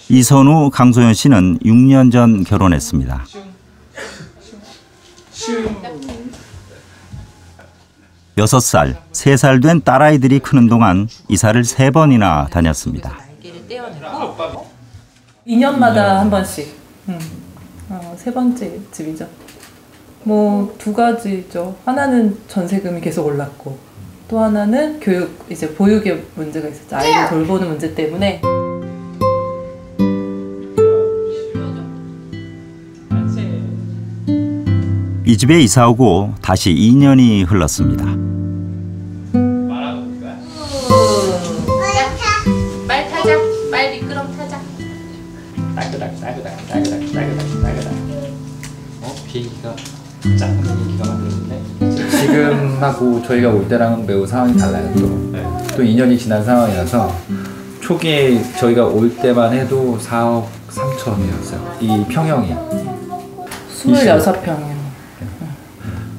이선우, 강소연 씨는 6년 전 결혼했습니다. 6살, 3살 된 딸아이들이 크는 동안 이사를 3번이나 다녔습니다. 2년마다 한 번씩. 세 번째 집이죠. 뭐 2가지죠. 하나는 전세금이 계속 올랐고, 또 하나는 교육, 이제 보육의 문제가 있었죠. 아이를 돌보는 문제 때문에. 이 집에 이사 오고 다시 2년이 흘렀습니다. 빨리 타자. 빨리 미끄럼 타자. 따그닥. 비행기가 작은 비행기가 만들었는데 지금하고 저희가 올 때랑은 매우 상황이 달라요. 또 2년이 지난 상황이라서 초기에 저희가 올 때만 해도 4억 3천이었어요. 이 평형이 26평이요.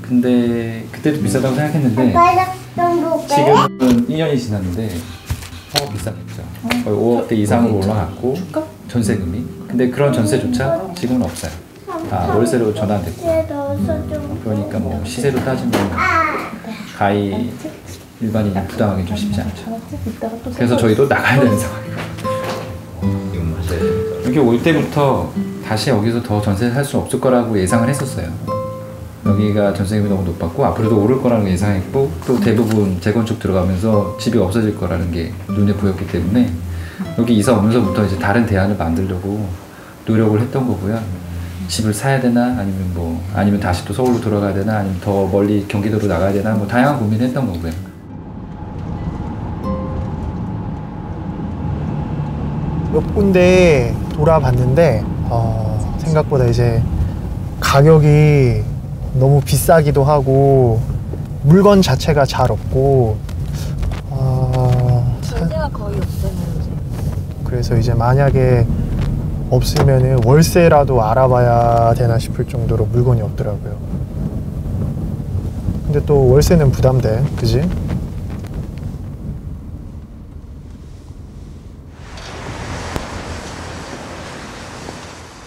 근데 그때도 비싸다고 생각했는데 지금은 2년이 지났는데 비싸겠죠. 거의 5억대 이상으로 올라갔고 전세금이. 근데 그런 전세조차 지금은 없어요. 다 월세로 전환됐고. 그러니까 뭐 시세로 따지면 가히 일반인이 부담하기 좀 쉽지 않죠. 그래서 저희도 나가야 되는 상황이에요. 여기 올 때부터 다시 여기서 더 전세를 살 수 없을 거라고 예상을 했었어요. 여기가 전세금이 너무 높았고 앞으로도 오를 거라는 예상했고, 또 대부분 재건축 들어가면서 집이 없어질 거라는 게 눈에 보였기 때문에 여기 이사 오면서부터 이제 다른 대안을 만들려고 노력을 했던 거고요. 집을 사야 되나, 아니면 다시 또 서울로 돌아가야 되나, 아니면 더 멀리 경기도로 나가야 되나, 뭐 다양한 고민을 했던 거고요. 몇 군데 돌아봤는데 생각보다 이제 가격이 너무 비싸기도 하고 물건 자체가 잘 없고 전세가 거의 없잖아요. 그래서 이제 만약에 없으면은 월세라도 알아봐야 되나 싶을 정도로 물건이 없더라고요. 근데 또 월세는 부담돼, 그지?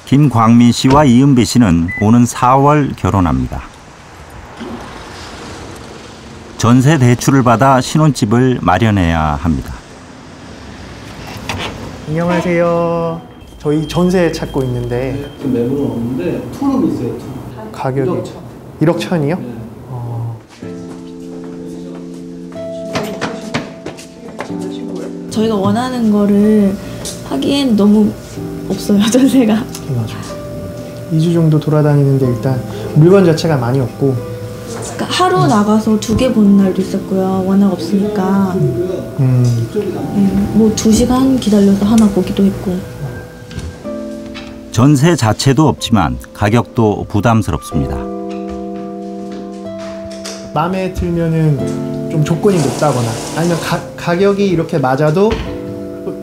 김광민 씨와 이은배 씨는 오는 4월 결혼합니다. 전세 대출을 받아 신혼집을 마련해야 합니다. 안녕하세요. 저희 전세 찾고 있는데 지금 매물은 없는데 투룸 있어요. 투룸. 가격이 1억 천이요? 네. 저희가 원하는 거를 하기엔 너무 없어요, 전세가. 맞아. 2주 정도 돌아다니는데 일단 물건 자체가 많이 없고. 그러니까 하루 나가서 2개 보는 날도 있었고요. 워낙 없으니까. 뭐 2시간 기다려서 하나 보기도 했고. 전세 자체도 없지만 가격도 부담스럽습니다. 마음에 들면은 좀 조건이 높다거나 아니면 가격이 이렇게 맞아도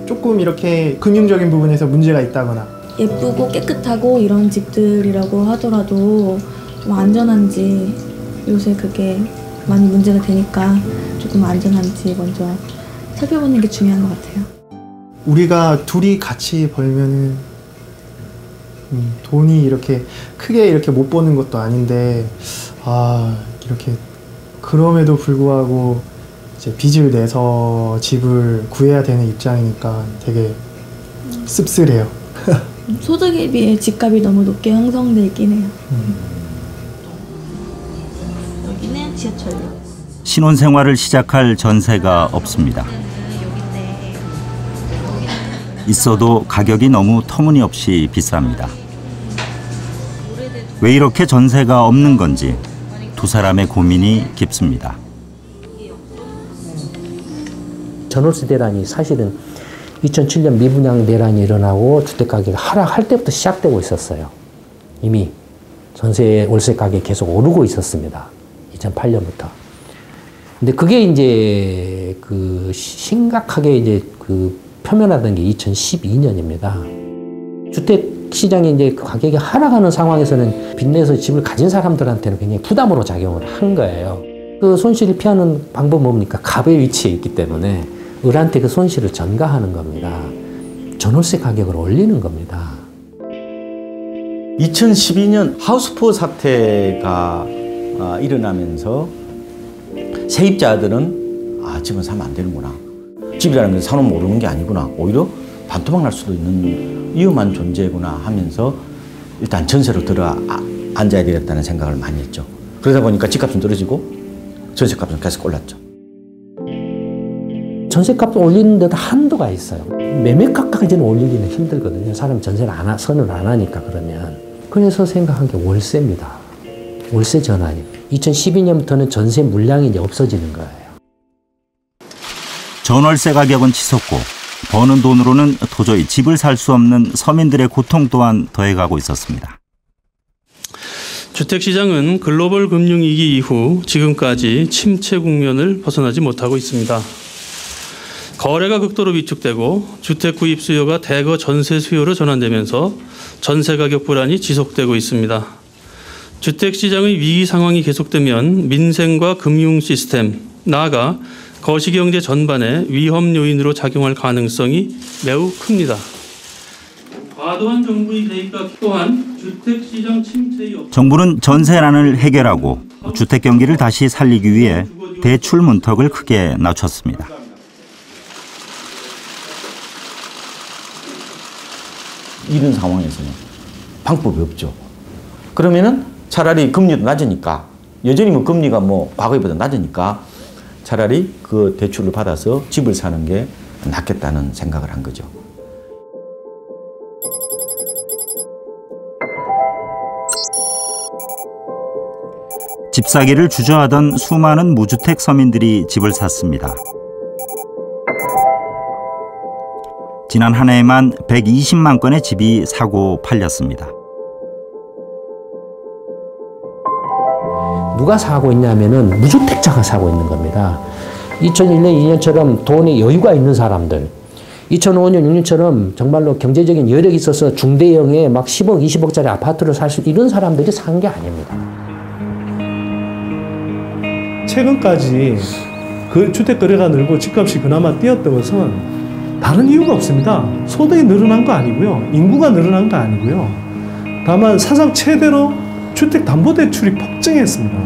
조금 이렇게 금융적인 부분에서 문제가 있다거나. 예쁘고 깨끗하고 이런 집들이라고 하더라도 좀 안전한지, 요새 그게 많이 문제가 되니까 조금 안전한지 먼저 살펴보는 게 중요한 것 같아요. 우리가 둘이 같이 벌면은 돈이 이렇게 크게 이렇게 못 버는 것도 아닌데 이렇게 그럼에도 불구하고 이제 빚을 내서 집을 구해야 되는 입장이니까 되게 씁쓸해요. 소득에 비해 집값이 너무 높게 형성돼 있긴 해요. 여기는 지하철로. 신혼생활을 시작할 전세가 없습니다. 있어도 가격이 너무 터무니없이 비쌉니다. 왜 이렇게 전세가 없는 건지 두 사람의 고민이 깊습니다. 전월세 대란이 사실은 2007년 미분양 대란이 일어나고 주택가격이 하락할 때부터 시작되고 있었어요. 이미 전세 월세 가격이 계속 오르고 있었습니다. 2008년부터. 근데 그게 이제 심각하게 이제 표면화된 게 2012년입니다. 주택 시장이 이제 가격이 하락하는 상황에서는 빚내서 집을 가진 사람들한테는 굉장히 부담으로 작용을 한 거예요. 그 손실을 피하는 방법은 뭡니까? 갑의 위치에 있기 때문에 을한테 그 손실을 전가하는 겁니다. 전월세 가격을 올리는 겁니다. 2012년 하우스포 사태가 일어나면서 세입자들은 집은 사면 안 되는구나. 집이라는 건 사놓으면 오르는 게 아니구나. 오히려 반토막 날 수도 있는 위험한 존재구나 하면서 일단 전세로 들어 앉아야 되겠다는 생각을 많이 했죠. 그러다 보니까 집값은 떨어지고 전세값은 계속 올랐죠. 전세값을 올리는 데도 한도가 있어요. 매매가까지는 올리기는 힘들거든요. 사람이 전세를 선을 안 하니까 그러면. 그래서 생각한 게 월세입니다. 월세 전환이. 2012년부터는 전세 물량이 이제 없어지는 거예요. 전월세 가격은 치솟고 버는 돈으로는 도저히 집을 살 수 없는 서민들의 고통 또한 더해가고 있었습니다. 주택시장은 글로벌 금융위기 이후 지금까지 침체 국면을 벗어나지 못하고 있습니다. 거래가 극도로 위축되고 주택 구입 수요가 대거 전세 수요로 전환되면서 전세 가격 불안이 지속되고 있습니다. 주택시장의 위기 상황이 계속되면 민생과 금융 시스템, 나아가 거시경제 전반에 위험 요인으로 작용할 가능성이 매우 큽니다. 과도한 정부의 개입과 또한 주택시장 침체의 정부는 전세난을 해결하고 주택 경기를 다시 살리기 위해 대출 문턱을 크게 낮췄습니다. 이런 상황에서는 방법이 없죠. 그러면은 차라리 금리도 낮으니까, 여전히 뭐 금리가 과거보다 낮으니까 차라리 그 대출을 받아서 집을 사는 게 낫겠다는 생각을 한 거죠. 집 사기를 주저하던 수많은 무주택 서민들이 집을 샀습니다. 지난 한 해에만 120만 건의 집이 사고 팔렸습니다. 누가 사고 있냐면은 무주택자가 사고 있는 겁니다. 2001년, 2년처럼 돈에 여유가 있는 사람들, 2005년, 6년처럼 정말로 경제적인 여력이 있어서 중대형의 막 10억, 20억짜리 아파트를 살 수 이런 사람들이 산 게 아닙니다. 최근까지 그 주택 거래가 늘고 집값이 그나마 뛰었던 것은 다른 이유가 없습니다. 소득이 늘어난 거 아니고요. 인구가 늘어난 거 아니고요. 다만 사상 최대로 주택담보대출이 폭증했습니다.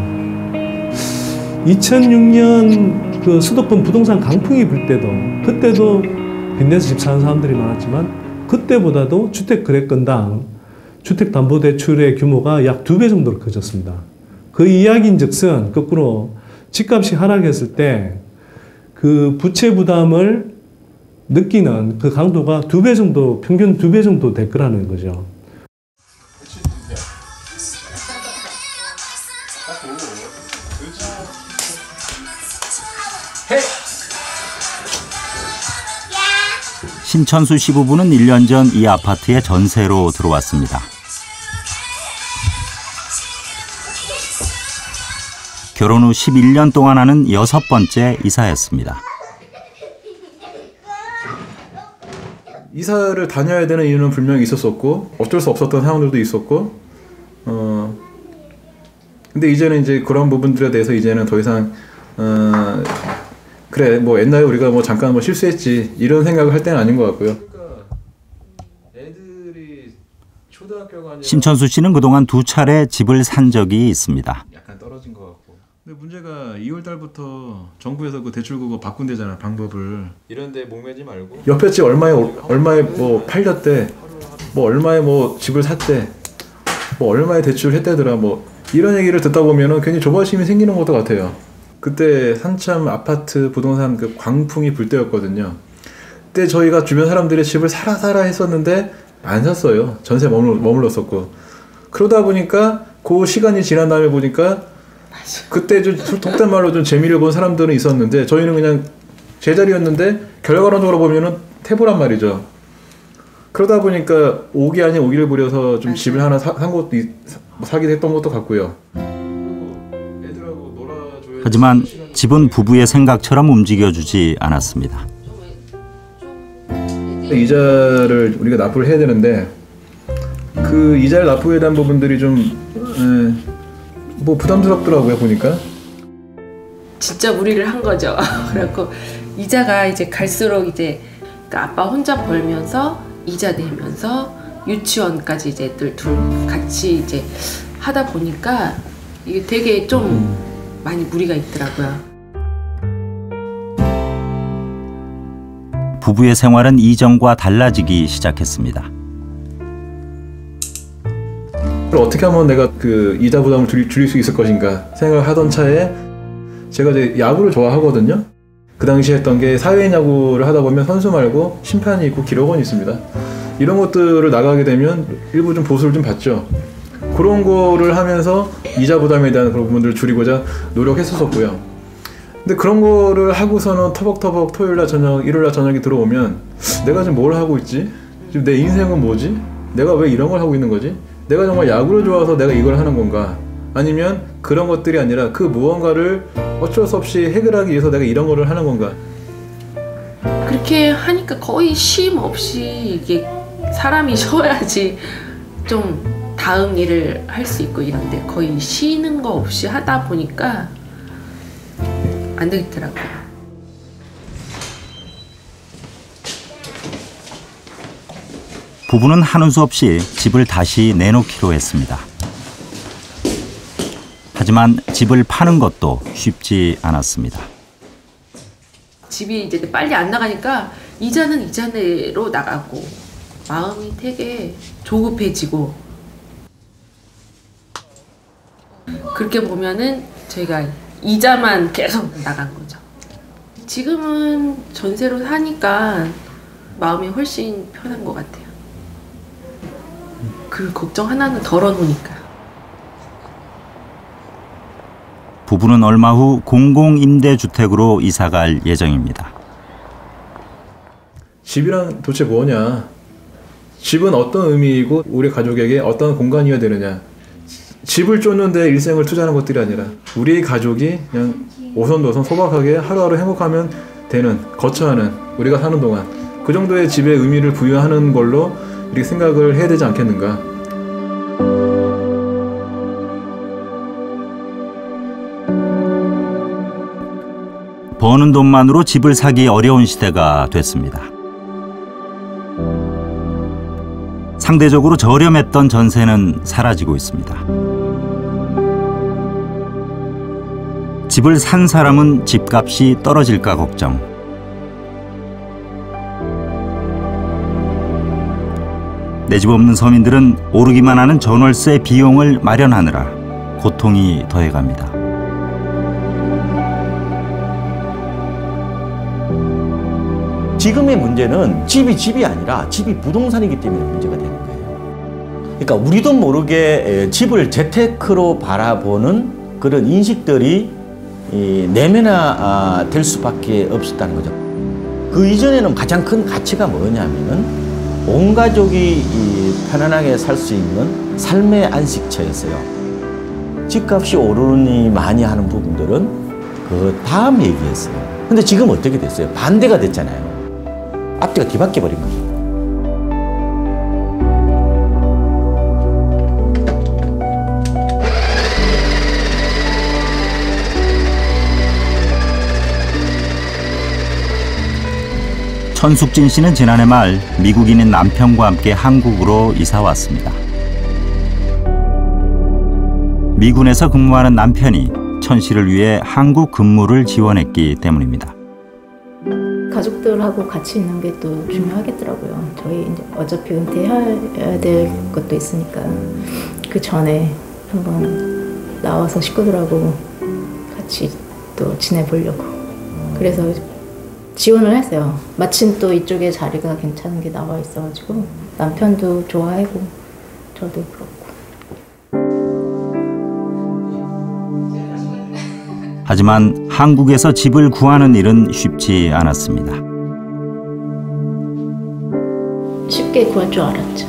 2006년 그 수도권 부동산 강풍이 불 때도, 그때도 빚내서 집 사는 사람들이 많았지만 그때보다도 주택거래건당 주택담보대출의 규모가 약 2배 정도로 커졌습니다. 그 이야기인즉슨 거꾸로 집값이 하락했을 때 그 부채 부담을 느끼는 그 강도가 2배 정도, 평균 2배 정도 될 거라는 거죠. 신천수 씨 부부는 1년 전 이 아파트에 전세로 들어왔습니다. 결혼 후 11년 동안 하는 6번째 이사였습니다. 이사를 다녀야 되는 이유는 분명히 있었었고 어쩔 수 없었던 상황들도 있었고 근데 이제는 이제 그런 부분들에 대해서 이제는 더 이상 그래 뭐 옛날에 우리가 뭐 잠깐 뭐 실수했지 이런 생각을 할 때는 아닌 것 같고요. 신천수 씨는 그동안 2차례 집을 산 적이 있습니다. 약간 떨어진 것 같고. 근데 문제가 2월 달부터 정부에서 그 대출 그거 바꾼대잖아 방법을. 이런데 목매지 말고. 옆에 집 얼마에 뭐 팔렸대, 뭐 얼마에 뭐 집을 샀대, 뭐 얼마에 대출을 했대더라 뭐 이런 얘기를 듣다 보면은 괜히 조바심이 생기는 것도 같아요. 그때 한참 아파트 부동산 그 광풍이 불 때였거든요. 그때 저희가 주변 사람들이 집을 사라 했었는데 안 샀어요. 전세 머물렀었고. 그러다 보니까 그 시간이 지난 다음에 보니까 그때 좀 속된 말로 좀 재미를 본 사람들은 있었는데 저희는 그냥 제자리였는데 결과론적으로 보면은 태보란 말이죠. 그러다 보니까 오기 아닌 오기를 부려서 좀 집을 하나 산 것도 사기도 했던 것도 같고요. 하지만 집은 부부의 생각처럼 움직여주지 않았습니다. 이자를 우리가 납부를 해야 되는데 그 이자를 납부해야 되는 부분들이 좀 뭐 부담스럽더라고요 보니까. 진짜 무리를 한 거죠. 그래갖고 이자가 이제 갈수록 이제 그러니까 아빠 혼자 벌면서 이자 내면서 유치원까지 이제 둘 같이 이제 하다 보니까 이게 되게 좀 많이 무리가 있더라고요. 부부의 생활은 이전과 달라지기 시작했습니다. 어떻게 하면 내가 그 이자 부담을 줄일 수 있을 것인가 생각하던 차에 제가 이제 야구를 좋아하거든요. 그 당시에 했던 게 사회인 야구를 하다 보면 선수 말고 심판이 있고 기록원이 있습니다. 이런 것들을 나가게 되면 일부 좀 보수를 좀 받죠. 그런 거를 하면서 이자 부담에 대한 그런 부분들을 줄이고자 노력했었고요. 근데 그런 거를 하고서는 터벅터벅 토요일날 저녁, 일요일날 저녁이 들어오면 내가 지금 뭘 하고 있지? 지금 내 인생은 뭐지? 내가 왜 이런 걸 하고 있는 거지? 내가 정말 야구를 좋아서 내가 이걸 하는 건가? 아니면 그런 것들이 아니라 그 무언가를 어쩔 수 없이 해결하기 위해서 내가 이런 거를 하는 건가? 그렇게 하니까 거의 쉼 없이 이게 사람이 쉬어야지 좀 다음 일을 할 수 있고 이런데 거의 쉬는 거 없이 하다 보니까 안 되겠더라고요. 부부는 하는 수 없이 집을 다시 내놓기로 했습니다. 하지만 집을 파는 것도 쉽지 않았습니다. 집이 이제 빨리 안 나가니까 이자는 이자대로 나가고 마음이 되게 조급해지고 그렇게 보면은 저희가 이자만 계속 나간 거죠. 지금은 전세로 사니까 마음이 훨씬 편한 것 같아요. 그 걱정 하나는 덜어놓으니까. 부부는 얼마 후 공공임대주택으로 이사갈 예정입니다. 집이란 도대체 뭐냐? 집은 어떤 의미이고 우리 가족에게 어떤 공간이어야 되느냐? 집을 쫓는데 일생을 투자하는 것들이 아니라 우리 가족이 그냥 오손도손 소박하게 하루하루 행복하면 되는, 거처하는, 우리가 사는 동안 그 정도의 집의 의미를 부여하는 걸로 이렇게 생각을 해야 되지 않겠는가. 버는 돈만으로 집을 사기 어려운 시대가 됐습니다. 상대적으로 저렴했던 전세는 사라지고 있습니다. 집을 산 사람은 집값이 떨어질까 걱정. 내 집 없는 서민들은 오르기만 하는 전월세 비용을 마련하느라 고통이 더해갑니다. 지금의 문제는 집이 아니라 집이 부동산이기 때문에 문제가 되는 거예요. 그러니까 우리도 모르게 집을 재테크로 바라보는 그런 인식들이 내면화될 수밖에 없었다는 거죠. 그 이전에는 가장 큰 가치가 뭐냐면은 온 가족이 편안하게 살 수 있는 삶의 안식처였어요. 집값이 오르니 많이 하는 부분들은 그 다음 얘기였어요. 근데 지금 어떻게 됐어요? 반대가 됐잖아요. 앞뒤가 뒤바뀌어 버린 거죠. 천숙진 씨는 지난해 말 미국인인 남편과 함께 한국으로 이사 왔습니다. 미군에서 근무하는 남편이 천 씨를 위해 한국 근무를 지원했기 때문입니다. 가족들하고 같이 있는 게 또 중요하겠더라고요. 저희 이제 어차피 은퇴해야 될 것도 있으니까 그 전에 한번 나와서 식구들하고 같이 또 지내보려고. 그래서 지원을 했어요. 마침 또 이쪽에 자리가 괜찮은 게 나와 있어가지고 남편도 좋아하고 저도 그렇고. 하지만 한국에서 집을 구하는 일은 쉽지 않았습니다. 쉽게 구할 줄 알았죠.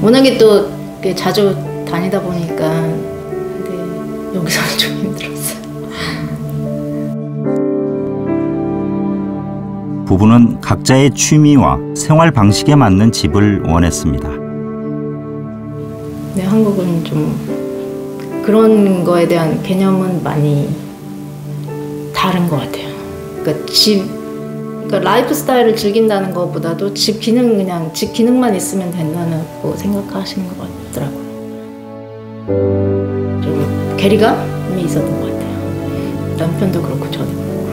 워낙에 또 자주 다니다 보니까 근데 여기서는 좀 힘들었어요. 부부는 각자의 취미와 생활 방식에 맞는 집을 원했습니다. 네, 한국은 좀 그런 거에 대한 개념은 많이 다른 것 같아요. 그러니까 라이프 스타일을 즐긴다는 것보다도 집 기능만 있으면 된다고 생각하시는 것 같더라고요. 좀 괴리감이 있었던 것 같아요. 남편도 그렇고 저도 그렇고.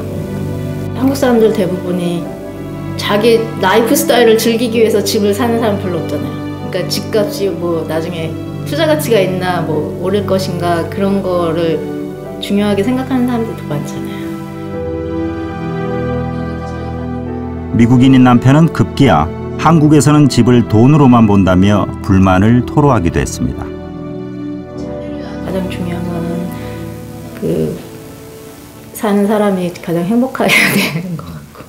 한국 사람들 대부분이 자기 라이프 스타일을 즐기기 위해서 집을 사는 사람 별로 없잖아요. 그러니까 집값이 뭐 나중에 투자 가치가 있나 뭐 오를 것인가 그런 거를 중요하게 생각하는 사람들도 많잖아요. 미국인인 남편은 급기야 한국에서는 집을 돈으로만 본다며 불만을 토로하기도 했습니다. 가장 중요한 거는 사는 사람이 가장 행복해야 되는 것 같고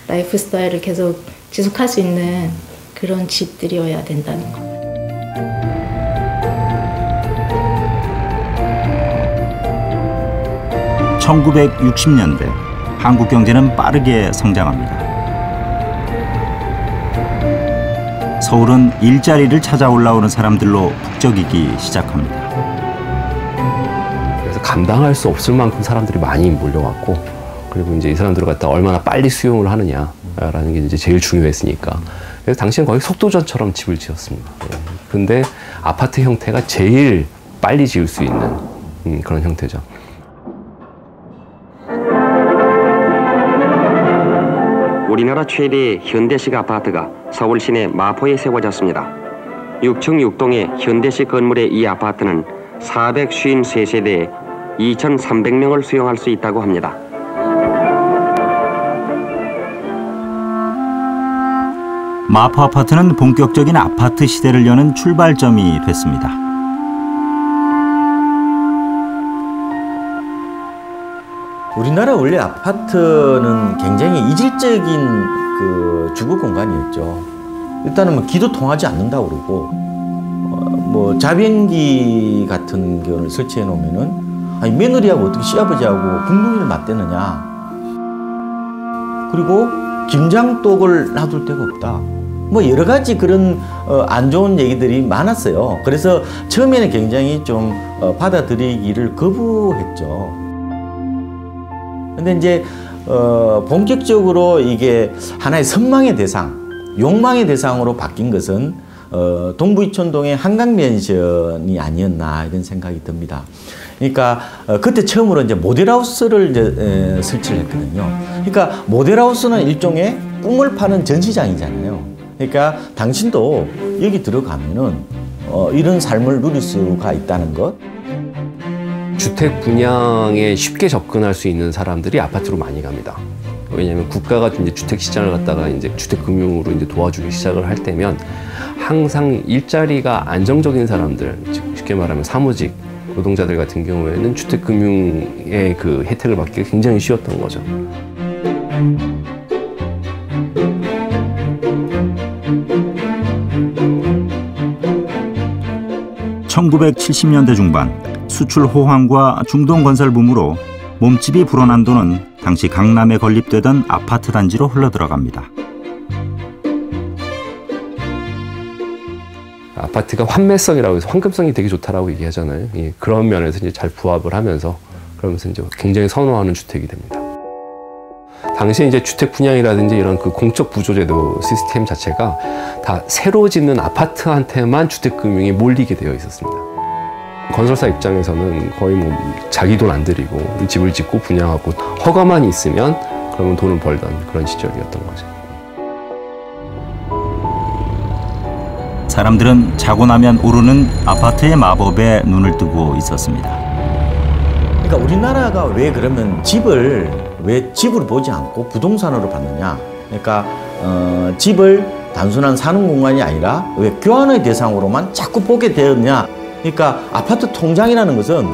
라이프 스타일을 계속 지속할 수 있는 그런 집들이어야 된다는 거. (1960년대) 한국 경제는 빠르게 성장합니다. 서울은 일자리를 찾아 올라오는 사람들로 북적이기 시작합니다. 그래서 감당할 수 없을 만큼 사람들이 많이 몰려왔고, 그리고 이제 이 사람들을 갖다 얼마나 빨리 수용을 하느냐라는 게 이제 제일 중요했으니까. 그래서 당시엔 거의 속도전처럼 집을 지었습니다. 근데 아파트 형태가 제일 빨리 지을 수 있는 그런 형태죠. 우리나라 최대의 현대식 아파트가 서울 시내 마포에 세워졌습니다. 6층 6동의 현대식 건물의 이 아파트는 453세대에 2,300명을 수용할 수 있다고 합니다. 마포 아파트는 본격적인 아파트 시대를 여는 출발점이 됐습니다. 우리나라 원래 아파트는 굉장히 이질적인 주거 공간이었죠. 일단은 뭐 기도 통하지 않는다고 그러고, 뭐 자변기 같은 경우를 설치해 놓으면은 아니 며느리하고 어떻게 시아버지하고 궁둥이를 맞대느냐. 그리고 김장독을 놔둘 데가 없다. 뭐 여러 가지 그런 안 좋은 얘기들이 많았어요. 그래서 처음에는 굉장히 좀 받아들이기를 거부했죠. 근데 이제 본격적으로 이게 하나의 선망의 대상, 욕망의 대상으로 바뀐 것은 동부 이촌동의 한강면션이 아니었나 이런 생각이 듭니다. 그러니까 그때 처음으로 이제 모델하우스를 이제 설치를 했거든요. 그러니까 모델하우스는 일종의 꿈을 파는 전시장이잖아요. 그러니까 당신도 여기 들어가면은 이런 삶을 누릴 수가 있다는 것. 주택 분양에 쉽게 접근할 수 있는 사람들이 아파트로 많이 갑니다. 왜냐하면 국가가 이제 주택 시장을 갖다가 이제 주택 금융으로 이제 도와주기 시작을 할 때면 항상 일자리가 안정적인 사람들, 쉽게 말하면 사무직 노동자들 같은 경우에는 주택 금융의 그 혜택을 받기가 굉장히 쉬웠던 거죠. (1970년대) 중반 수출 호황과 중동 건설 붐으로 몸집이 불어난 돈은 당시 강남에 건립되던 아파트 단지로 흘러들어갑니다. 아파트가 환매성이라고 해서 황금성이 되게 좋다라고 얘기하잖아요. 예, 그런 면에서 이제 잘 부합을 하면서 그러면서 이제 굉장히 선호하는 주택이 됩니다. 당시에 이제 주택 분양이라든지 이런 그 공적 부조제도 시스템 자체가 다 새로 짓는 아파트한테만 주택 금융이 몰리게 되어 있었습니다. 건설사 입장에서는 거의 뭐 자기 돈 안 들이고 집을 짓고 분양하고 허가만 있으면 그러면 돈을 벌던 그런 시절이었던 거죠. 사람들은 자고 나면 오르는 아파트의 마법에 눈을 뜨고 있었습니다. 그러니까 우리나라가 왜 그러면 집을 왜 집으로 보지 않고 부동산으로 받느냐? 그러니까 집을 단순한 사는 공간이 아니라 왜 교환의 대상으로만 자꾸 보게 되었냐? 그러니까 아파트 통장이라는 것은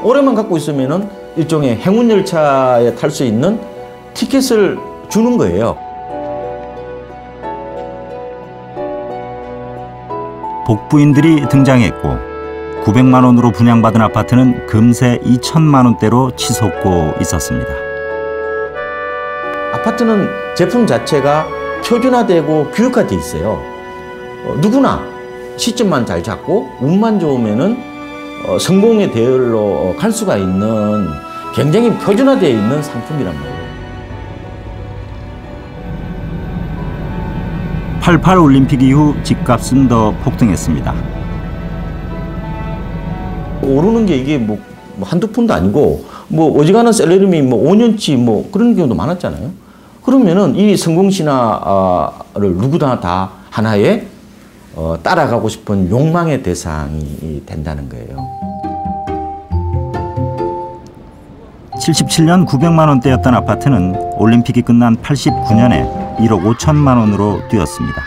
오래만 갖고 있으면은 일종의 행운 열차에 탈 수 있는 티켓을 주는 거예요. 복부인들이 등장했고 900만 원으로 분양받은 아파트는 금세 2천만 원대로 치솟고 있었습니다. 아파트는 제품 자체가 표준화되고 규격화돼 있어요. 누구나 시점만 잘 잡고 운만 좋으면은 성공의 대열로 갈 수가 있는 굉장히 표준화되어 있는 상품이란 말이에요. 88 올림픽 이후 집값은 더 폭등했습니다. 오르는 게 이게 뭐 한두 푼도 아니고 뭐 어지간한 셀러리맨이 뭐 5년치 뭐 그런 경우도 많았잖아요. 그러면은 이 성공신화를 누구나 다 하나의 따라가고 싶은 욕망의 대상이 된다는 거예요. 77년 900만 원대였던 아파트는 올림픽이 끝난 89년에 1억 5천만 원으로 뛰었습니다.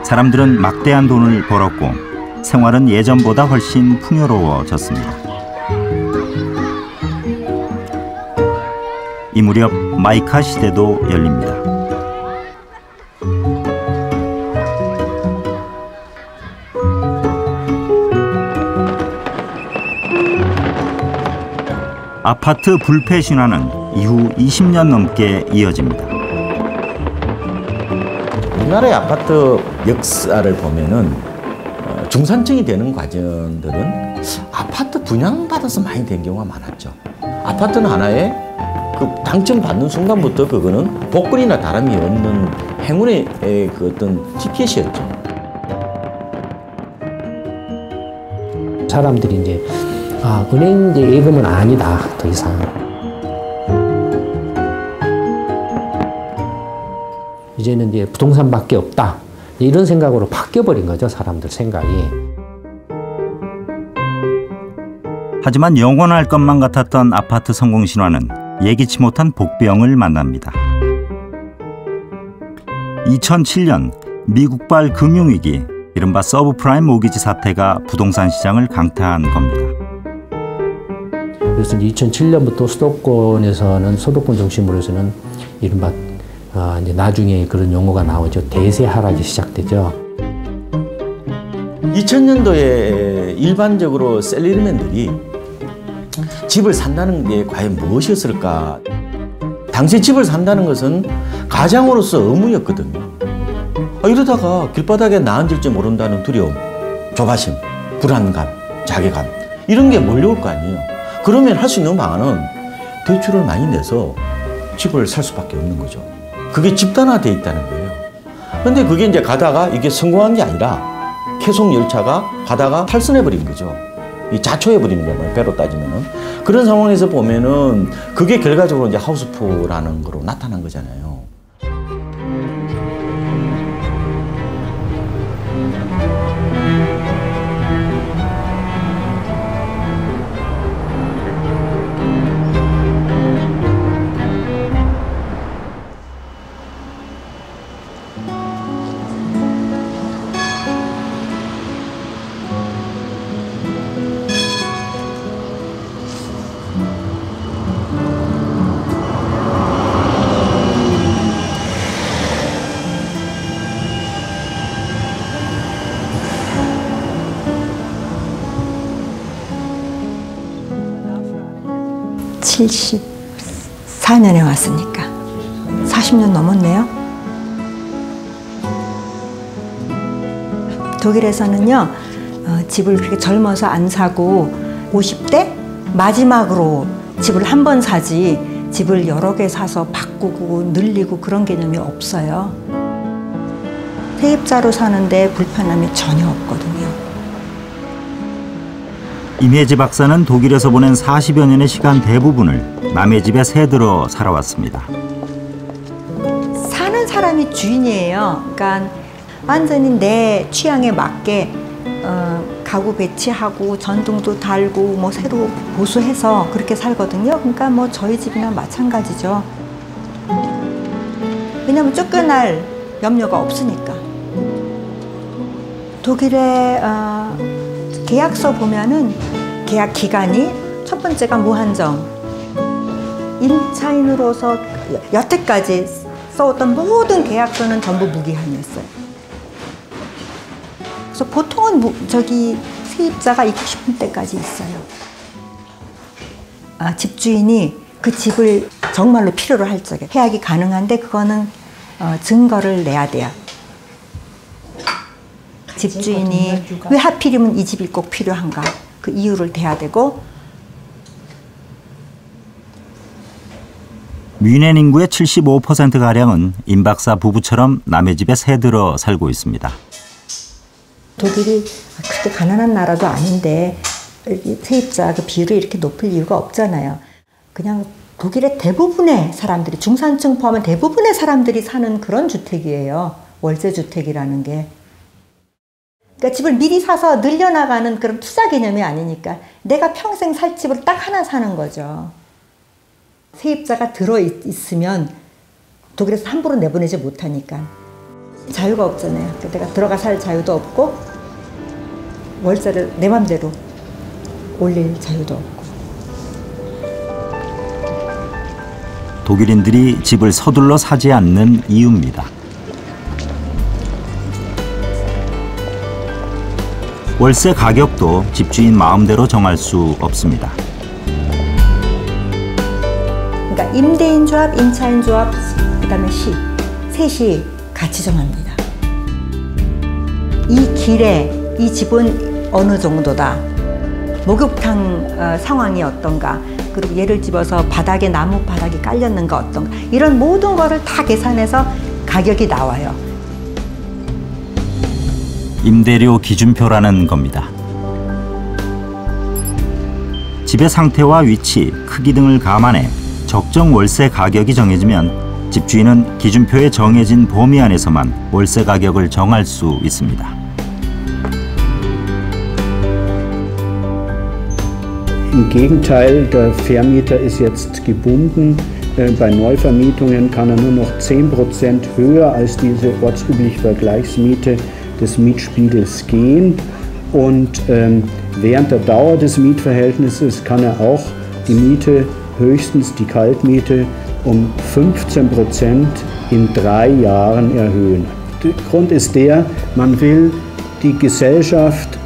사람들은 막대한 돈을 벌었고 생활은 예전보다 훨씬 풍요로워졌습니다. 이 무렵 마이카 시대도 열립니다. 아파트 불패 신화는 이후 20년 넘게 이어집니다. 우리나라의 아파트 역사를 보면은 중산층이 되는 과정들은 아파트 분양받아서 많이 된 경우가 많았죠. 아파트는 하나의 그 당첨받는 순간부터 그거는 복권이나 다름이 없는 행운의 그 어떤 티켓이었죠. 사람들이 이제 은행 이제 예금은 아니다 더 이상. 이제는 이제 부동산밖에 없다 이런 생각으로 바뀌어버린 거죠 사람들 생각이. 하지만 영원할 것만 같았던 아파트 성공 신화는 예기치 못한 복병을 만납니다. 2007년 미국발 금융위기, 이른바 서브프라임 모기지 사태가 부동산 시장을 강타한 겁니다. 그래서 2007년부터 수도권에서는 수도권 중심으로 해서는 이른바 이제 나중에 그런 용어가 나오죠. 대세 하락이 시작되죠. 2000년도에 일반적으로 셀러리맨들이 집을 산다는 게 과연 무엇이었을까? 당시 집을 산다는 것은 가장으로서 의무였거든요. 이러다가 길바닥에 나앉을지 모른다는 두려움, 조바심, 불안감, 자괴감 이런 게 몰려올 거 아니에요. 그러면 할 수 있는 방안은 대출을 많이 내서 집을 살 수밖에 없는 거죠. 그게 집단화되어 있다는 거예요. 근데 그게 이제 가다가 이게 성공한 게 아니라 계속 열차가 가다가 탈선해버린 거죠. 자초해버리는 거예요. 배로 따지면은. 그런 상황에서 보면은 그게 결과적으로 이제 하우스푸라는 거로 나타난 거잖아요. (74년에) 왔으니까 40년 넘었네요. 독일에서는요 집을 그렇게 젊어서 안 사고 50대 마지막으로 집을 한 번 사지 집을 여러 개 사서 바꾸고 늘리고 그런 개념이 없어요. 세입자로 사는데 불편함이 전혀 없거든요. 임혜지 박사는 독일에서 보낸 40여 년의 시간 대부분을 남의 집에 새들어 살아왔습니다. 사는 사람이 주인이에요. 그러니까 완전히 내 취향에 맞게 가구 배치하고 전등도 달고 뭐 새로 보수해서 그렇게 살거든요. 그러니까 뭐 저희 집이나 마찬가지죠. 왜냐면 쫓겨날 염려가 없으니까. 독일의 계약서 보면은 계약 기간이 첫 번째가 무한정. 임차인으로서 여태까지 써왔던 모든 계약서는 전부 무기한이었어요. 그래서 보통은 세입자가 있고 싶은 때까지 있어요. 집주인이 그 집을 정말로 필요로 할 적에 계약이 가능한데 그거는 증거를 내야 돼요. 집주인이 왜 하필이면 이 집이 꼭 필요한가? 그 그 이유를 대야 되고. 뮌헨 인구의 75%가량은 임 박사 부부처럼 남의 집에 새들어 살고 있습니다. 독일이 그렇게 가난한 나라도 아닌데 세입자 그 비율이 이렇게 높을 이유가 없잖아요. 그냥 독일의 대부분의 사람들이, 중산층 포함한 대부분의 사람들이 사는 그런 주택이에요. 월세 주택이라는 게. 그러니까 집을 미리 사서 늘려나가는 그런 투자 개념이 아니니까 내가 평생 살 집을 딱 하나 사는 거죠. 세입자가 들어있으면 독일에서 함부로 내보내지 못하니까 자유가 없잖아요. 내가 들어가 살 자유도 없고 월세를 내 맘대로 올릴 자유도 없고. 독일인들이 집을 서둘러 사지 않는 이유입니다. 월세 가격도 집주인 마음대로 정할 수 없습니다. 그러니까 임대인 조합, 임차인 조합, 그다음에 시, 셋이 같이 정합니다. 이 길에 이 집은 어느 정도다. 목욕탕 상황이 어떤가. 그리고 예를 집어서 바닥에 나무 바닥이 깔렸는가 어떤가. 이런 모든 거를 다 계산해서 가격이 나와요. 임대료 기준표라는 겁니다. 집의 상태와 위치, 크기 등을 감안해 적정 월세 가격이 정해지면 집주인은 기준표에 정해진 범위 안에서만 월세 가격을 정할 수 있습니다. Im Gegenteil, der Vermieter ist jetzt gebunden. Bei Neuvermietungen kann er nur noch 10% höher als diese ortsübliche Vergleichsmiete des Mietspiegels gehen. Und während der Dauer des Mietverhältnisses kann er auch die Miete, höchstens die Kaltmiete, um 15% in 3 Jahren erhöhen. Der Grund ist der, man will die Gesellschaft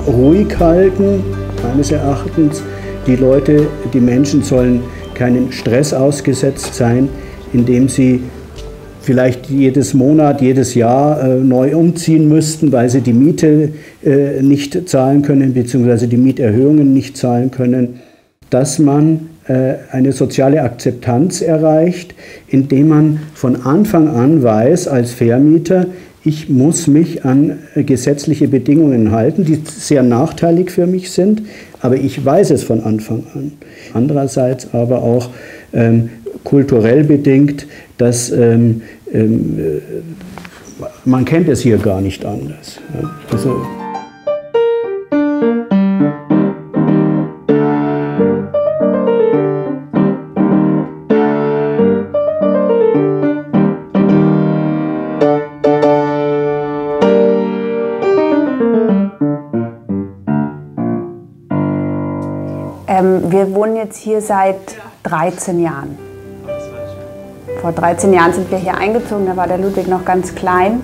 ruhig halten. Meines Erachtens, die Menschen sollen keinen Stress ausgesetzt sein, indem sie vielleicht jedes Monat, jedes Jahr neu umziehen müssten, weil sie die Miete nicht zahlen können, beziehungsweise die Mieterhöhungen nicht zahlen können, dass man eine soziale Akzeptanz erreicht, indem man von Anfang an weiß als Vermieter, ich muss mich an gesetzliche Bedingungen halten, die sehr nachteilig für mich sind, aber ich weiß es von Anfang an. Andererseits aber auch kulturell bedingt, dass man kennt es hier gar nicht anders. Also, wir wohnen jetzt hier seit 13 Jahren. Vor 13 Jahren sind wir hier eingezogen, da war der Ludwig noch ganz klein.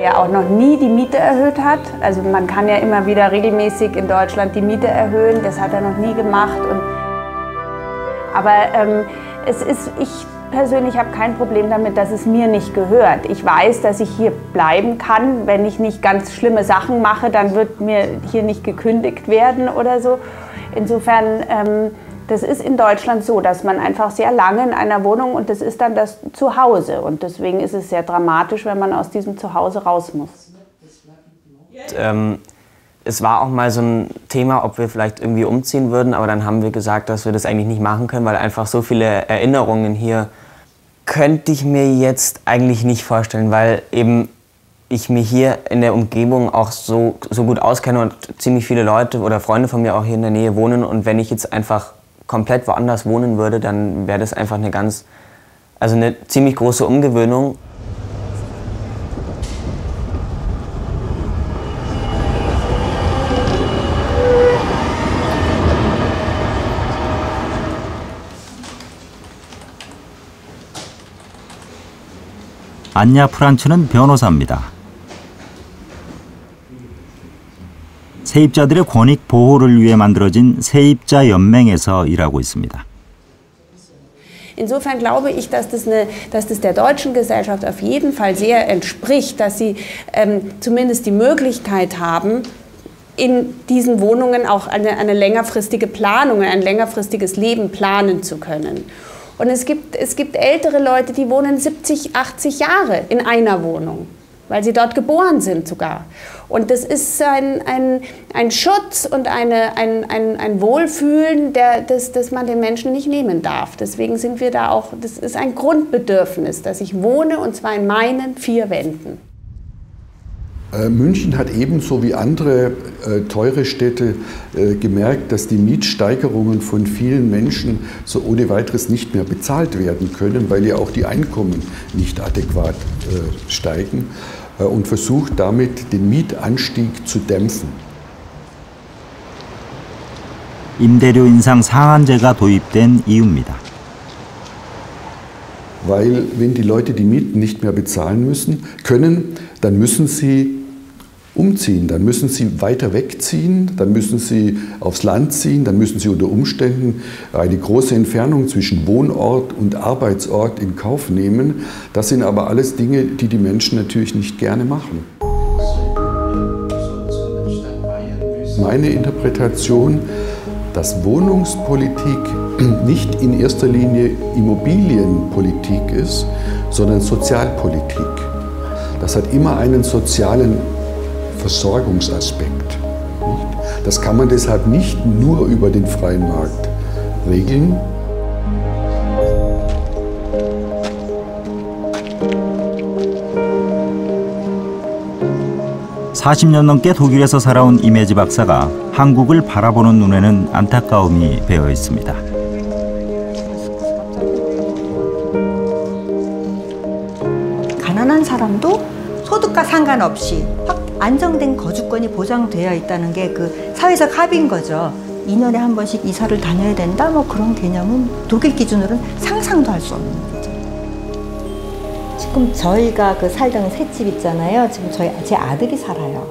Er auch noch nie die Miete erhöht hat. Also man kann ja immer wieder regelmäßig in Deutschland die Miete erhöhen, das hat er noch nie gemacht. Aber ich persönlich habe kein Problem damit, dass es mir nicht gehört. Ich weiß, dass ich hier bleiben kann. Wenn ich nicht ganz schlimme Sachen mache, dann wird mir hier nicht gekündigt werden oder so. Insofern, das ist in Deutschland so, dass man einfach sehr lange in einer Wohnung und das ist dann das Zuhause. Und deswegen ist es sehr dramatisch, wenn man aus diesem Zuhause raus muss. Es war auch mal so ein Thema, ob wir vielleicht irgendwie umziehen würden, aber dann haben wir gesagt, dass wir das eigentlich nicht machen können, weil einfach so viele Erinnerungen hier könnte ich mir jetzt eigentlich nicht vorstellen, weil eben ich mich hier in der Umgebung auch so gut auskenne und ziemlich viele Leute oder Freunde von mir auch hier in der Nähe wohnen und wenn ich jetzt einfach komplett woanders wohnen würde, dann wäre das einfach eine ziemlich große Umgewöhnung. 안냐 프란츠는 변호사입니다. 세입자들의 권익 보호를 위해 만들어진 세입자 연맹에서 일하고 있습니다. Insofern glaube ich, dass das der deutschen Gesellschaft auf jeden Fall sehr entspricht, dass sie zumindest die Möglichkeit haben, in diesen Wohnungen auch eine längerfristige Planung, ein längerfristiges Leben planen zu können. Und es gibt ältere Leute, die wohnen 70, 80 Jahre in einer Wohnung, weil sie dort geboren sind sogar. Und das ist ein Schutz und ein Wohlfühlen, das man den Menschen nicht nehmen darf. Deswegen sind wir da auch, das ist ein Grundbedürfnis, dass ich wohne, und zwar in meinen 4 Wänden. München hat ebenso wie andere teure Städte gemerkt, dass die Mietsteigerungen von vielen Menschen so ohne weiteres nicht mehr bezahlt werden können, weil ja auch die Einkommen nicht adäquat steigen, und versucht damit den Mietanstieg zu dämpfen. 임대료 인상 상한제가 도입된 이유입니다. Weil wenn die Leute die Mieten nicht mehr bezahlen können, dann müssen sie umziehen, dann müssen sie weiter wegziehen, dann müssen sie aufs Land ziehen, dann müssen sie unter Umständen eine große Entfernung zwischen Wohnort und Arbeitsort in Kauf nehmen. Das sind aber alles Dinge, die die Menschen natürlich nicht gerne machen. Meine Interpretation, dass Wohnungspolitik nicht in erster Linie Immobilienpolitik ist, sondern Sozialpolitik. Das hat immer einen sozialen Versorgungsaspekt. Das kann man deshalb nicht nur über den freien Markt regeln. (40년) 넘게 독일에서 살아온 임혜지 박사가 한국을 바라보는 눈에는 안타까움이 배어 있습니다. 가난한 사람도 소득과 상관없이 안정된 거주권이 보장되어 있다는 게 그 사회적 합의인 거죠. 2년에 한 번씩 이사를 다녀야 된다, 뭐 그런 개념은 독일 기준으로는 상상도 할 수 없는 거죠. 지금 저희가 그 살던 새 집 있잖아요. 지금 제 아들이 살아요.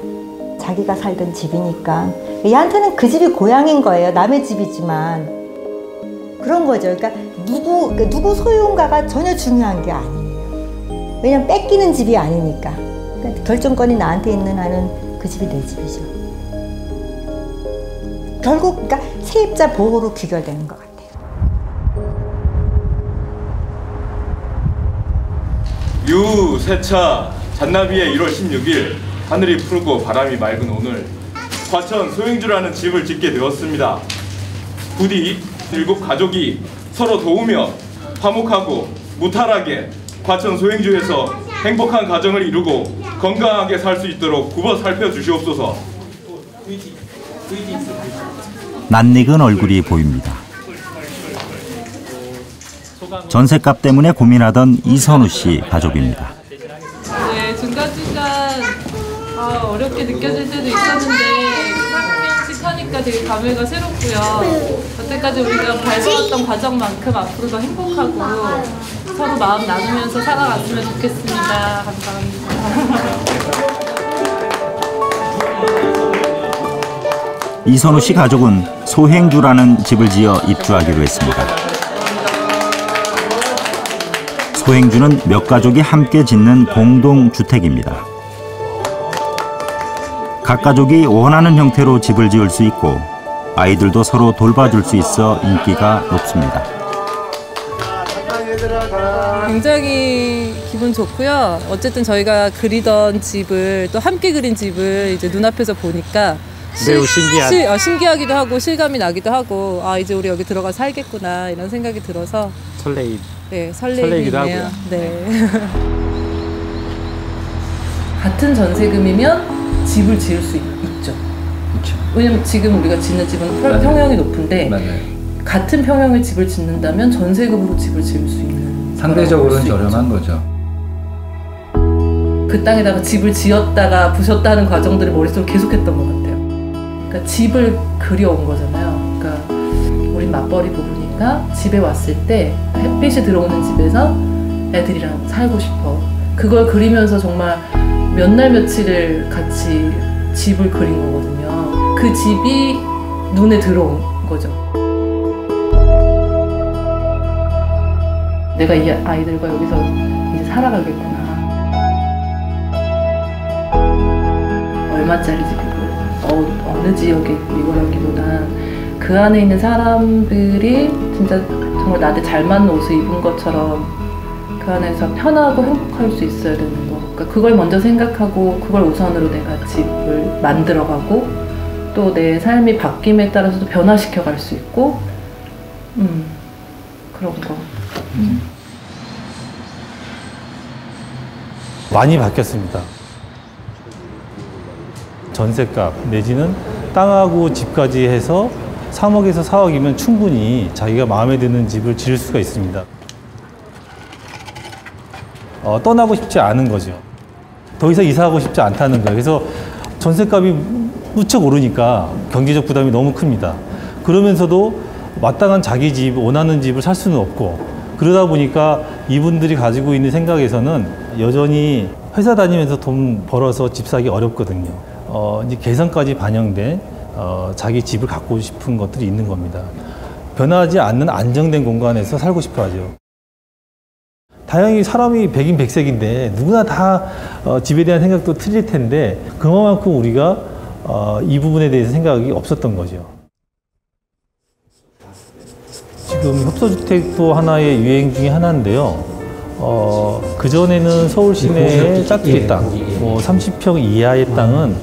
자기가 살던 집이니까 얘한테는 그 집이 고향인 거예요. 남의 집이지만 그런 거죠. 그러니까 누구 소유인가가 전혀 중요한 게 아니에요. 왜냐면 뺏기는 집이 아니니까. 그러니까 결정권이 나한테 있는 한은 그 집이 내 집이죠. 결국 그러니까 세입자 보호로 귀결되는 것 같아요. 유세차 잔나비의 1월 16일 하늘이 푸르고 바람이 맑은 오늘 과천 소행주라는 집을 짓게 되었습니다. 부디 7 가족이 서로 도우며 화목하고 무탈하게 과천 소행주에서 행복한 가정을 이루고 건강하게 살 수 있도록 굽어 살펴주시옵소서. 낯익은 얼굴이 보입니다. 전셋값 때문에 고민하던 이선우 씨 가족입니다. 네, 중간중간 어렵게 느껴질 때도 있었는데 3년씩 하니까 되게 감회가 새롭고요. 여태까지 우리가 밟아왔던 과정만큼 앞으로도 행복하고 서로 마음 나누면서 살아갔으면 좋겠습니다. 감사합니다. 이선우 씨 가족은 소행주라는 집을 지어 입주하기로 했습니다. 소행주는 몇 가족이 함께 짓는 공동주택입니다. 각 가족이 원하는 형태로 집을 지을 수 있고 아이들도 서로 돌봐줄 수 있어 인기가 높습니다. 굉장히 기분 좋고요. 어쨌든 저희가 그리던 집을 또 함께 그린 집을 이제 눈앞에서 보니까 매우 신기하기도 하고 실감이 나기도 하고 이제 우리 여기 들어가 살겠구나 이런 생각이 들어서 설레이기도 하고요. 네. 같은 전세금이면 집을 지을 수 있죠. 왜냐면 지금 우리가 짓는 집은 평형이 높은데 같은 평형의 집을 짓는다면 전세금으로 집을 지을 수 있는 상대적으로는 저렴한 거죠. 그 땅에다가 집을 지었다가 부셨다 하는 과정들을 머릿속으로 계속했던 것 같아요. 그러니까 집을 그려온 거잖아요. 그러니까 우린 맞벌이 부부니까 집에 왔을 때 햇빛이 들어오는 집에서 애들이랑 살고 싶어. 그걸 그리면서 정말 몇 날 며칠을 같이 집을 그린 거거든요. 그 집이 눈에 들어온 거죠. 내가 이 아이들과 여기서 이제 살아가겠구나. 얼마짜리 집이고 어느 지역에 있고 이거라기보단 그 안에 있는 사람들이 진짜 정말 나한테 잘 맞는 옷을 입은 것처럼 그 안에서 편하고 행복할 수 있어야 되는 거. 그러니까 그걸 먼저 생각하고 그걸 우선으로 내가 집을 만들어가고 또 내 삶이 바뀜에 따라서도 변화시켜 갈 수 있고 그런 거. 많이 바뀌었습니다. 전셋값 내지는 땅하고 집까지 해서 3억에서 4억이면 충분히 자기가 마음에 드는 집을 지을 수가 있습니다. 떠나고 싶지 않은 거죠. 더 이상 이사하고 싶지 않다는 거예요. 그래서 전셋값이 무척 오르니까 경제적 부담이 너무 큽니다. 그러면서도 마땅한 자기 집, 원하는 집을 살 수는 없고 그러다 보니까 이분들이 가지고 있는 생각에서는 여전히 회사 다니면서 돈 벌어서 집 사기 어렵거든요. 이제 개성까지 반영된 자기 집을 갖고 싶은 것들이 있는 겁니다. 변하지 않는 안정된 공간에서 살고 싶어 하죠. 다행히 사람이 백인백색인데 누구나 다 집에 대한 생각도 틀릴 텐데 그만큼 우리가 이 부분에 대해서 생각이 없었던 거죠. 지금 협소주택도 하나의 유행 중에 하나인데요. 그전에는 서울 시내의 짝지 땅, 30평 이하의 땅은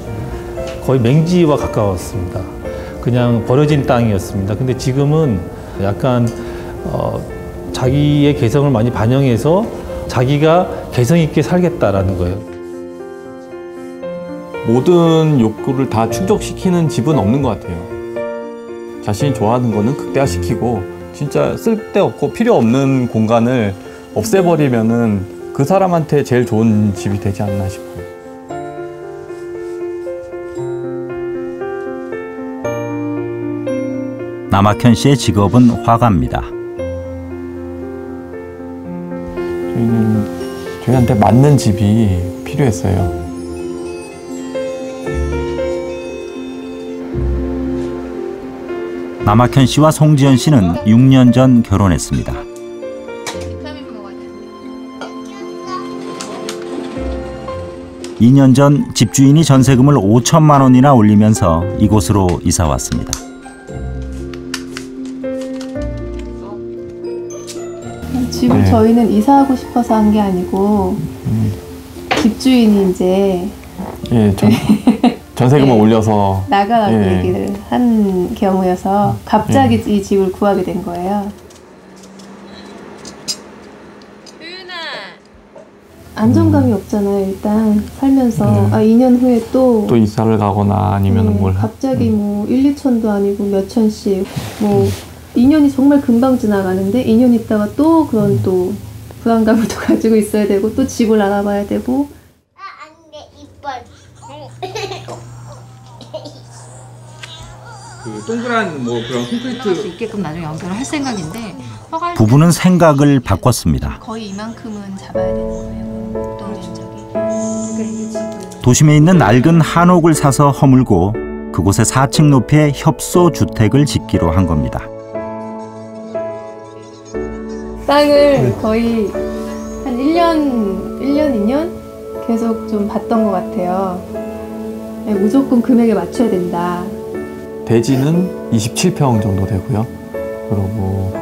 거의 맹지와 가까웠습니다. 그냥 버려진 땅이었습니다. 근데 지금은 약간 자기의 개성을 많이 반영해서 자기가 개성 있게 살겠다라는 거예요. 모든 욕구를 다 충족시키는 집은 없는 것 같아요. 자신이 좋아하는 거는 극대화시키고 진짜 쓸데없고 필요 없는 공간을 없애버리면은 그 사람한테 제일 좋은 집이 되지 않나 싶어요. 남학현 씨의 직업은 화가입니다. 저희한테 맞는 집이 필요했어요. 남학현 씨와 송지연 씨는 6년 전 결혼했습니다. 2년 전 집주인이 전세금을 5천만 원이나 올리면서 이곳으로 이사 왔습니다. 집을 저희는 이사하고 싶어서 한 게 아니고 집주인이 이제 전세금을 올려서 나가라고 얘기를 한 경우여서 갑자기 이 집을 구하게 된 거예요. 안정감이 없잖아요. 일단 살면서 2년 후에 또 이사를 가거나 아니면 뭘 갑자기 뭐 1, 2천도 아니고 몇 천씩 2년이 정말 금방 지나가는데 2년 있다가 또 그런 또 불안감을 또 가지고 있어야 되고 또 집을 알아봐야 되고. 그 동그란 그런 콘크리트 수 있게끔 나중에 연결을 할 생각인데 부부는 생각을 바꿨습니다. 거의 이만큼은 잡아야 되는 거예요. 또 도심에 있는 낡은 한옥을 사서 허물고 그곳에 4층 높이의 협소 주택을 짓기로 한 겁니다. 땅을 거의 한 1년, 2년 계속 좀 봤던 것 같아요. 무조건 금액에 맞춰야 된다. 대지는 27평 정도 되고요. 그리고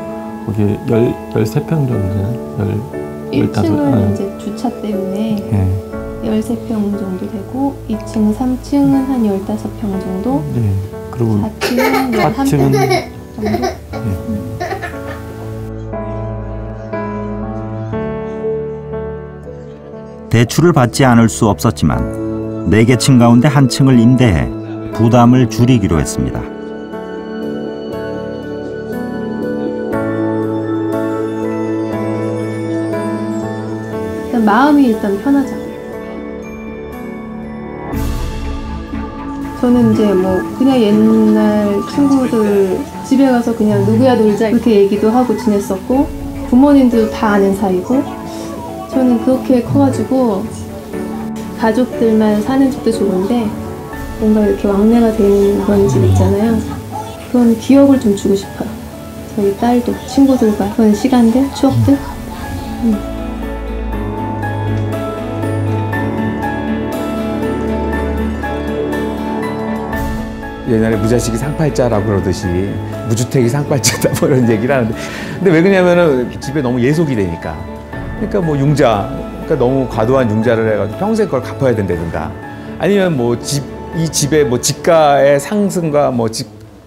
거기 13평 정도 1층은 이제 주차 때문에 13평 정도 되고 2층, 3층은 한 15평 정도 그리고 4층은 11평 정도? 대출을 받지 않을 수 없었지만 4개 층 가운데 한 층을 임대해 부담을 줄이기로 했습니다. 일단 마음이 일단 편하잖아요. 저는 이제 그냥 옛날 친구들 집에 가서 그냥 누구야 놀자 이렇게 얘기도 하고 지냈었고 부모님도 다 아는 사이고 저는 그렇게 커가지고 가족들만 사는 집도 좋은데 뭔가 이렇게 왕래가 되는 그런 집 있잖아요. 그런 기억을 좀 주고 싶어요. 저희 딸도 친구들과 그런 시간들, 추억들. 옛날에 무자식이 상팔자라고 그러듯이 무주택이 상팔자다 뭐 이런 얘기를 하는데, 근데 왜 그러냐면은 집에 너무 예속이 되니까. 그러니까 뭐 융자, 그러니까 너무 과도한 융자를 해가지고 평생 그걸 갚아야 된다든가, 아니면 뭐 이 집의 뭐 집가의 상승과 뭐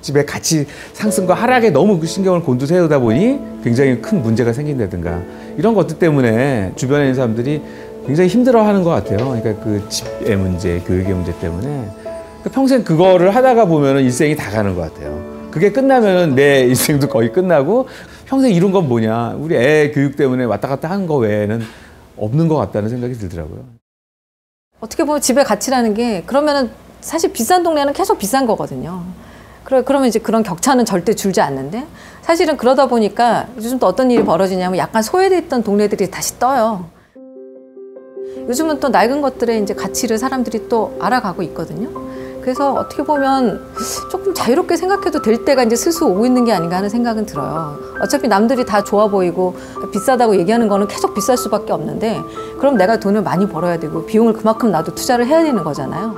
집의 가치 상승과 하락에 너무 그 신경을 곤두세우다 보니 굉장히 큰 문제가 생긴다든가, 이런 것들 때문에 주변에 있는 사람들이 굉장히 힘들어하는 것 같아요. 그러니까 그 집의 문제, 교육의 문제 때문에. 그러니까 평생 그거를 하다가 보면은 일생이 다 가는 것 같아요. 그게 끝나면은 내 일생도 거의 끝나고, 평생 이룬 건 뭐냐, 우리 애 교육 때문에 왔다 갔다 하는 거 외에는 없는 것 같다는 생각이 들더라고요. 어떻게 보면 집의 가치라는 게, 그러면은 사실 비싼 동네는 계속 비싼 거거든요. 그러면 이제 그런 격차는 절대 줄지 않는데, 사실은 그러다 보니까 요즘 또 어떤 일이 벌어지냐면 약간 소외됐던 동네들이 다시 떠요. 요즘은 또 낡은 것들의 이제 가치를 사람들이 또 알아가고 있거든요. 그래서 어떻게 보면 조금 자유롭게 생각해도 될 때가 이제 슬슬 오고 있는 게 아닌가 하는 생각은 들어요. 어차피 남들이 다 좋아 보이고 비싸다고 얘기하는 거는 계속 비쌀 수밖에 없는데, 그럼 내가 돈을 많이 벌어야 되고 비용을 그만큼 나도 투자를 해야 되는 거잖아요.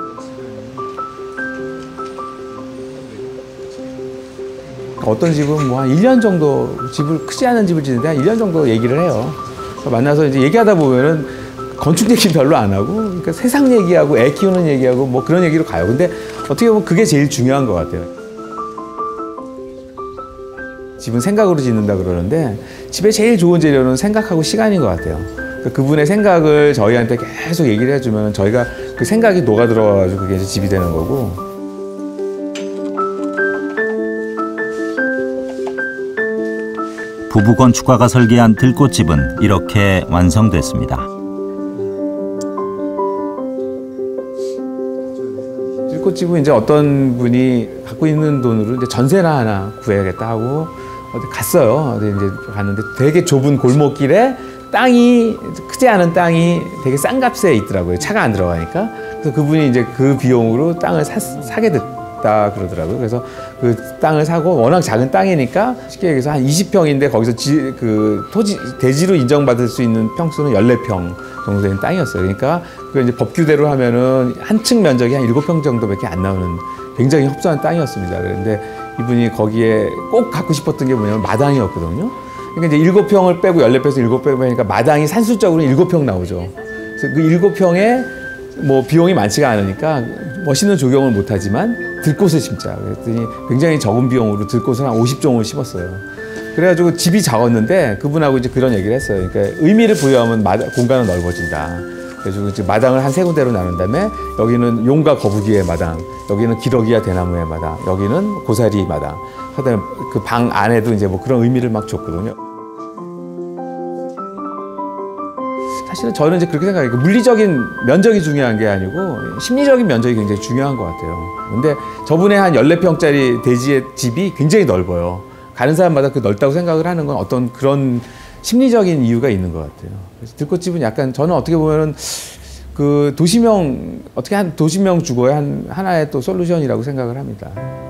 어떤 집은 뭐 한 1년 정도, 집을 크지 않은 집을 짓는데 한 1년 정도 얘기를 해요. 만나서 이제 얘기하다 보면은 건축 얘기 별로 안 하고, 그러니까 세상 얘기하고 애 키우는 얘기하고 뭐 그런 얘기로 가요. 근데 어떻게 보면 그게 제일 중요한 것 같아요. 집은 생각으로 짓는다 그러는데, 집의 제일 좋은 재료는 생각하고 시간인 것 같아요. 그러니까 그분의 생각을 저희한테 계속 얘기를 해주면 저희가 그 생각이 녹아 들어가지고 그게 이제 집이 되는 거고. 부부 건축가가 설계한 들꽃집은 이렇게 완성됐습니다. 들꽃집은 이제 어떤 분이 갖고 있는 돈으로 이제 전세나 하나 구해야겠다 하고 어디 갔어요. 어디 이제 갔는데 되게 좁은 골목길에 땅이, 크지 않은 땅이 되게 싼 값에 있더라고요. 차가 안 들어가니까. 그래서 그분이 이제 그 비용으로 땅을 사게 됐다 그러더라고요. 그래서 그 땅을 사고, 워낙 작은 땅이니까 쉽게 얘기해서 한 20평인데 거기서 대지로 인정받을 수 있는 평수는 14평 정도 되는 땅이었어요. 그러니까 그 이제 법규대로 하면은 한 층 면적이 한 7평 정도밖에 안 나오는 굉장히 협소한 땅이었습니다. 그런데 이분이 거기에 꼭 갖고 싶었던 게 뭐냐면 마당이었거든요. 그러니까 이제 7평을 빼고 14평에서 7평 빼니까 마당이 산술적으로는 7평 나오죠. 그래서 그 7평에 뭐 비용이 많지가 않으니까 멋있는 조경을 못하지만 들꽃을 심자. 그랬더니 굉장히 적은 비용으로 들꽃을 한 50종을 심었어요. 그래가지고 집이 작았는데 그분하고 이제 그런 얘기를 했어요. 그러니까 의미를 부여하면 공간은 넓어진다. 그래서 이제 마당을 한 3군데로 나눈 다음에 여기는 용과 거북이의 마당, 여기는 기러기와 대나무의 마당, 여기는 고사리 마당. 하여튼 그 방 안에도 이제 뭐 그런 의미를 막 줬거든요. 사실은 저는 이제 그렇게 생각해요. 물리적인 면적이 중요한 게 아니고 심리적인 면적이 굉장히 중요한 것 같아요. 근데 저분의 한 14평짜리 대지의 집이 굉장히 넓어요. 가는 사람마다 그 넓다고 생각을 하는 건 어떤 그런 심리적인 이유가 있는 것 같아요. 그래서 들꽃집은 약간 저는 어떻게 보면은 그 도시명, 어떻게 한 도시명 주거의 하나의 또 솔루션이라고 생각을 합니다. 음.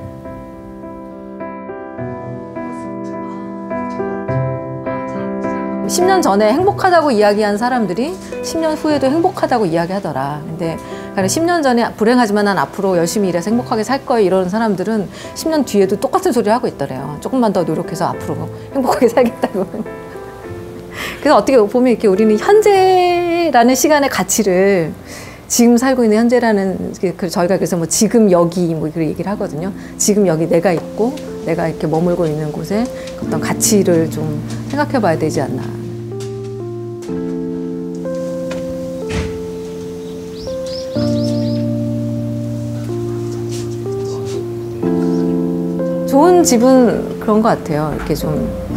10년 전에 행복하다고 이야기한 사람들이 10년 후에도 행복하다고 이야기하더라. 근데 10년 전에 불행하지만 난 앞으로 열심히 일해서 행복하게 살 거야 이러는 사람들은 10년 뒤에도 똑같은 소리를 하고 있더래요. 조금만 더 노력해서 앞으로 행복하게 살겠다고. 그래서 어떻게 보면 이렇게 우리는 현재라는 시간의 가치를, 지금 살고 있는 현재라는, 저희가 그래서 뭐 지금 여기 뭐 그런 얘기를 하거든요. 지금 여기 내가 있고 내가 이렇게 머물고 있는 곳에 어떤 가치를 좀 생각해 봐야 되지 않나. 좋은 집은 그런 것 같아요. 이렇게 좀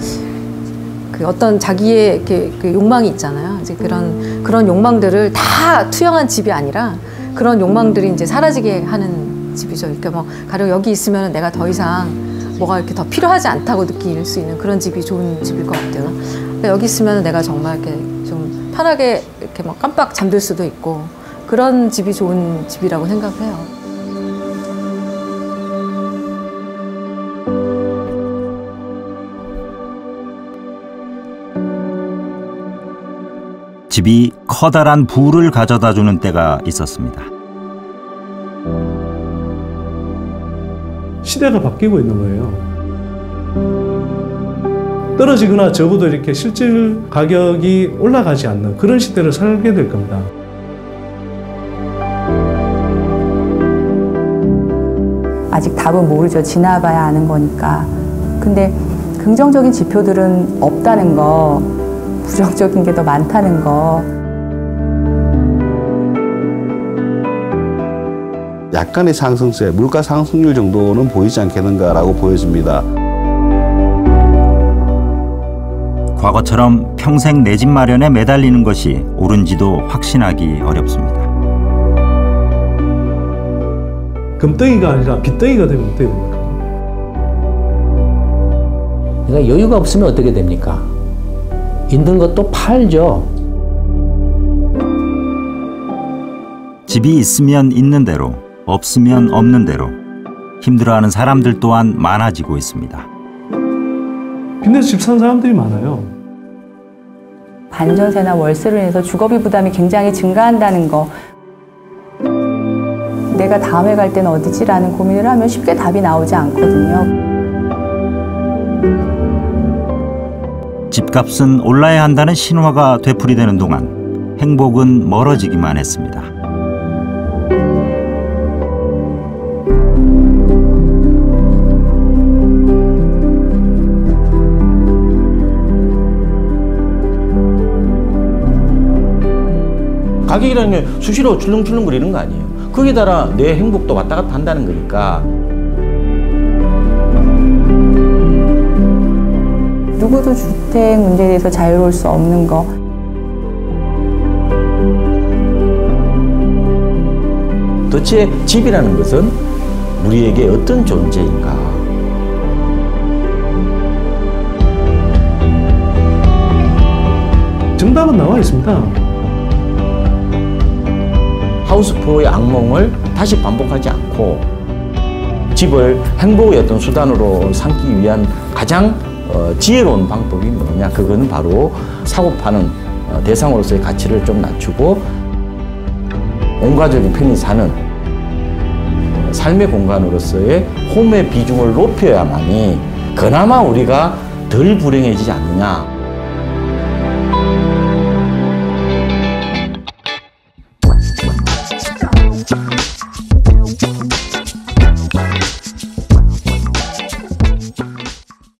그 어떤 자기의 이렇게 그 욕망이 있잖아요. 이제 그런 욕망들을 다 투영한 집이 아니라 그런 욕망들이 이제 사라지게 하는 집이죠. 그러니까 뭐 가령 여기 있으면 내가 더 이상 뭐가 이렇게 더 필요하지 않다고 느낄 수 있는 그런 집이 좋은 집일 것 같아요. 그러니까 여기 있으면 내가 정말 이렇게 좀 편하게 이렇게 뭐 깜빡 잠들 수도 있고 그런 집이 좋은 집이라고 생각해요. 집이 커다란 부를 가져다 주는 때가 있었습니다. 시대가 바뀌고 있는 거예요. 떨어지거나 적어도 이렇게 실질 가격이 올라가지 않는 그런 시대를 살게 될 겁니다. 아직 답은 모르죠. 지나봐야 아는 거니까. 근데 긍정적인 지표들은 없다는 거, 부정적인 게 더 많다는 거. 약간의 상승세, 물가 상승률 정도는 보이지 않겠는가라고 보여집니다. 과거처럼 평생 내 집 마련에 매달리는 것이 옳은지도 확신하기 어렵습니다. 금덩이가 아니라 빚덩이가 되면 어떻게 됩니까? 그러니까 여유가 없으면 어떻게 됩니까? 있는 것도 팔죠. 집이 있으면 있는 대로, 없으면 없는 대로 힘들어하는 사람들 또한 많아지고 있습니다. 빚내서 집 산 사람들이 많아요. 반전세나 월세로 인해서 주거비 부담이 굉장히 증가한다는 거. 내가 다음에 갈 때는 어디지라는 고민을 하면 쉽게 답이 나오지 않거든요. 집값은 올라야 한다는 신화가 되풀이되는 동안 행복은 멀어지기만 했습니다. 가격이라는 게 수시로 출렁출렁거리는 거 아니에요. 거기에 따라 내 행복도 왔다 갔다 한다는 거니까. 누구도 주택 문제에 대해서 자유로울 수 없는 거. 도대체 집이라는 것은 우리에게 어떤 존재인가. 정답은 나와 있습니다. 하우스푸어의 악몽을 다시 반복하지 않고 집을 행복의 어떤 수단으로 삼기 위한 가장 지혜로운 방법이 뭐냐? 그거는 바로 사고 파는 대상으로서의 가치를 좀 낮추고 온 가족이 편히 사는 삶의 공간으로서의 홈의 비중을 높여야만이 그나마 우리가 덜 불행해지지 않느냐.